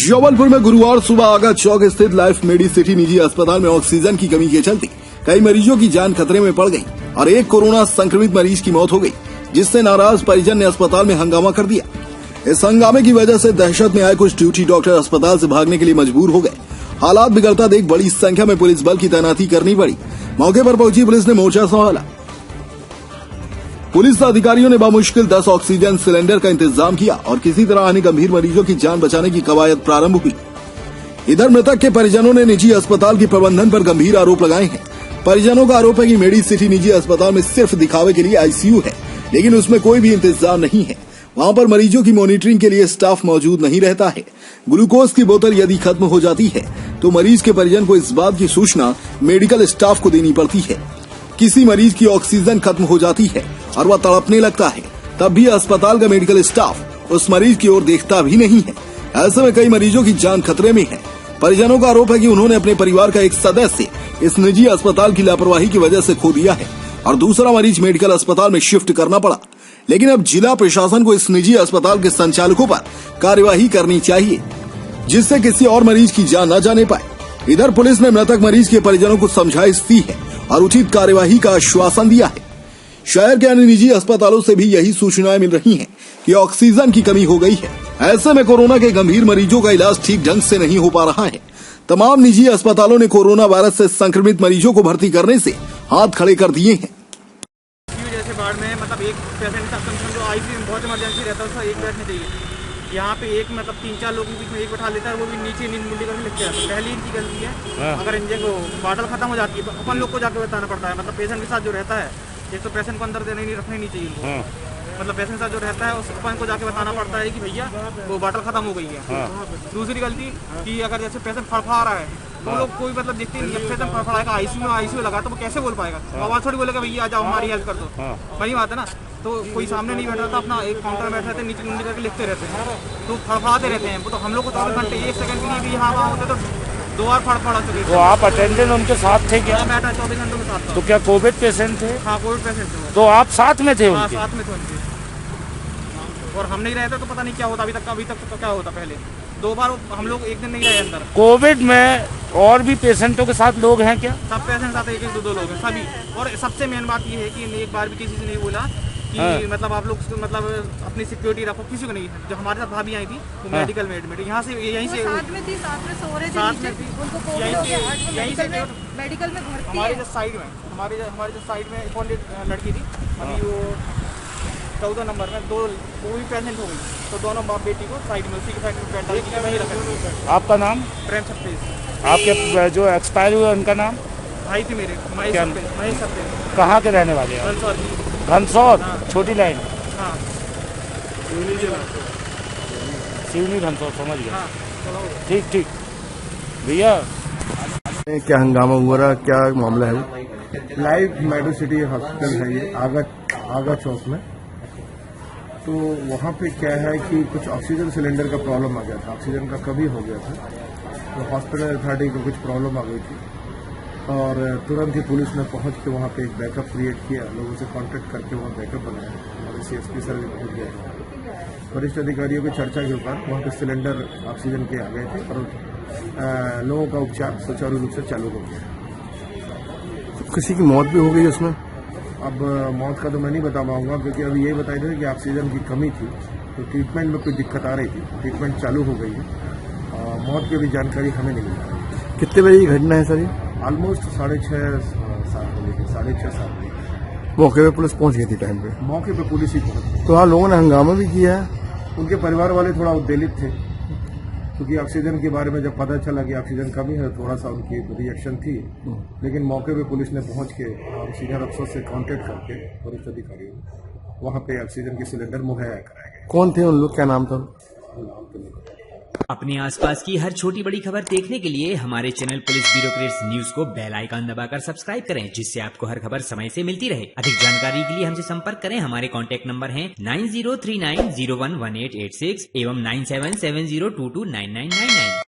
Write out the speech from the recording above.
जबलपुर में गुरुवार सुबह आगा चौक स्थित लाइफ मेडिसिटी निजी अस्पताल में ऑक्सीजन की कमी के चलते कई मरीजों की जान खतरे में पड़ गई और एक कोरोना संक्रमित मरीज की मौत हो गई, जिससे नाराज परिजन ने अस्पताल में हंगामा कर दिया। इस हंगामे की वजह से दहशत में आए कुछ ड्यूटी डॉक्टर अस्पताल से भागने के लिए मजबूर हो गए। हालात बिगड़ता देख बड़ी संख्या में पुलिस बल की तैनाती करनी पड़ी। मौके पर पहुंची पुलिस ने मोर्चा संभाला। पुलिस अधिकारियों ने बामुश्किल 10 ऑक्सीजन सिलेंडर का इंतजाम किया और किसी तरह आने गंभीर मरीजों की जान बचाने की कवायद प्रारंभ हुई। इधर मृतक के परिजनों ने निजी अस्पताल के प्रबंधन पर गंभीर आरोप लगाए हैं। परिजनों का आरोप है कि मेडिसिटी निजी अस्पताल में सिर्फ दिखावे के लिए आईसीयू है, लेकिन उसमें कोई भी इंतजाम नहीं है। वहां पर मरीजों की मॉनिटरिंग के लिए स्टाफ मौजूद नहीं रहता है। ग्लूकोज की बोतल यदि खत्म हो जाती है तो मरीज के परिजन को इस बात की सूचना मेडिकल स्टाफ को देनी पड़ती है। किसी मरीज की ऑक्सीजन खत्म हो जाती है और वह तड़पने लगता है, तब भी अस्पताल का मेडिकल स्टाफ उस मरीज की ओर देखता भी नहीं है। ऐसे में कई मरीजों की जान खतरे में है। परिजनों का आरोप है कि उन्होंने अपने परिवार का एक सदस्य इस निजी अस्पताल की लापरवाही की वजह से खो दिया है और दूसरा मरीज मेडिकल अस्पताल में शिफ्ट करना पड़ा। लेकिन अब जिला प्रशासन को इस निजी अस्पताल के संचालकों पर कार्यवाही करनी चाहिए, जिससे किसी और मरीज की जान न जाने पाए। इधर पुलिस ने मृतक मरीज के परिजनों को समझाइश दी है और उचित कार्यवाही का आश्वासन दिया है। शहर के अन्य निजी अस्पतालों से भी यही सूचनाएं मिल रही हैं कि ऑक्सीजन की कमी हो गई है। ऐसे में कोरोना के गंभीर मरीजों का इलाज ठीक ढंग से नहीं हो पा रहा है। तमाम निजी अस्पतालों ने कोरोना वायरस से संक्रमित मरीजों को भर्ती करने से हाथ खड़े कर दिए हैं। जैसे वार्ड में मतलब एक पेशेंट का जो आईसीयू में बहुत इमरजेंसी रहता है उसका एक बैठने चाहिए। यहाँ पे एक मतलब 3-4 लोगों के बीच में एक बैठा लेता है, वो भी नीचे नींद मुंडी करके लिखते हैं। पहली इनकी गलती है। अगर इंजेक्शन बॉटल खत्म हो जाती है तो अपन लोग को जाकर बताना पड़ता है। मतलब पेशेंट के साथ जो रहता है, एक तो पेशेंट को अंदर देने नहीं रखने नहीं चाहिए। मतलब पेशेंट के साथ जो रहता है उस अपन को जाके बताना पड़ता है कि भैया वो बॉटल खत्म हो गई है। दूसरी गलती कि अगर जैसे पेशेंट फड़फड़ा रहा है तो लोग कोई मतलब देखते नहीं है। पेशेंट फड़फड़ाएगा, आईसीयू लगा तो वो कैसे बोल पाएगा? आवाज थोड़ी बोलेगा भैया आ जाओ हमारी हेल्प कर दो। वही बात है ना। तो कोई सामने नहीं बैठा था, अपना एक काउंटर में बैठे रहते, नीचे नीचे करके लिखते रहते हैं, तो फड़फड़ाते रहते हैं। वो तो हम लोग को 24 घंटे 1 सेकंड के लिए भी यहाँ वहाँ होते तो 2 बार फड़फड़ा चुके। तो आप अटेंडेंट उनके साथ थे क्या? बैठा 24 घंटों के साथ। तो क्या कोविड पेशेंट थे? हाँ, कोविड पेशेंट थे। तो आप साथ में थे उनके? साथ में थे उनके। और हम नहीं रहते तो पता नहीं क्या होता। अभी तक तो क्या होता। पहले 2 बार हम लोग एक दिन नहीं रहे अंदर। कोविड में और भी पेशेंटों के साथ लोग हैं क्या? सब पेशेंट साथ 1-1, 2-2 लोग हैं सभी। और सबसे मेन बात ये है कि एक बार भी किसी से नहीं बोला कि मतलब आप लोग मतलब अपनी सिक्योरिटी रखो, किसी को नहीं। जो हमारे साथ भाभी आई थी वो मेडिकल में यहाँ से यहीं से साथ में थी, साथ में सो रहे थे, साथ में थी, उनको कोविड हो गया, यहीं से मेडिकल में भर्ती है। हमारे जो साइड में एक और लड़की थी, अभी वो 14 नंबर में वो भी प्रेजेंट हो गई। तो दोनों बाप बेटी को साइड में उसी के साइड में बैठा के वहीं रखा। आपका नाम? प्रेम सप्तेश। आपके जो एक्सपायर हुए उनका नाम? भाई थे मेरे, महेश सप्तेश। कहाँ के रहने वाले हैं? घनसौर। छोटी लाइन। हाँ, सिवनी घनसौर, समझ गया। ठीक भैया। क्या हंगामा हुआ रहा, क्या मामला है? लाइफ मेडिसिटी हॉस्पिटल है ये आगा चौक में। तो वहाँ पे क्या है कि कुछ ऑक्सीजन सिलेंडर का प्रॉब्लम आ गया था, ऑक्सीजन का कमी हो गया था। तो हॉस्पिटल अथॉरिटी को कुछ प्रॉब्लम आ गई थी और तुरंत ही पुलिस ने पहुंच के वहाँ पे एक बैकअप क्रिएट किया, लोगों से कांटेक्ट करके वहाँ बैकअप बनाया और CSP सर भी पहुँच गए। वरिष्ठ अधिकारियों की चर्चा के ऊपर वहाँ पे सिलेंडर ऑक्सीजन के आ गए थे और लोगों का उपचार सुचारू रूप से चालू हो गया। तो किसी की मौत भी हो गई उसमें? अब मौत का तो मैं नहीं बता पाऊंगा, क्योंकि अभी यही बताया था कि ऑक्सीजन की कमी थी, तो ट्रीटमेंट में कोई दिक्कत आ रही थी, ट्रीटमेंट चालू हो गई है। मौत की भी जानकारी हमें नहीं मिली। कितने बजे की घटना है सर ये? ऑलमोस्ट 6:30-7 बजे, 6:30-7 बजे। मौके पे पुलिस पहुंच गई थी टाइम पे? मौके पे पुलिस ही पहुंची। तो हाँ, लोगों ने हंगामा भी किया है। उनके परिवार वाले थोड़ा उत्तेजित थे, क्योंकि ऑक्सीजन के बारे में जब पता चला कि ऑक्सीजन कमी है, थोड़ा सा उनकी रिएक्शन थी। लेकिन मौके पे पुलिस ने पहुंच के और सीनियर अफसर से कांटेक्ट करके वरिष्ठ अधिकारियों ने वहाँ पे ऑक्सीजन के सिलेंडर मुहैया कराए गए। कौन थे उन लोग, क्या नाम था? नाम तो नहीं। अपने आसपास की हर छोटी बड़ी खबर देखने के लिए हमारे चैनल पुलिस ब्यूरोक्रेट्स न्यूज को बेल आइकन दबाकर सब्सक्राइब करें, जिससे आपको हर खबर समय से मिलती रहे। अधिक जानकारी के लिए हमसे संपर्क करें। हमारे कॉन्टैक्ट नंबर हैं 9039011886 एवं 9770229999।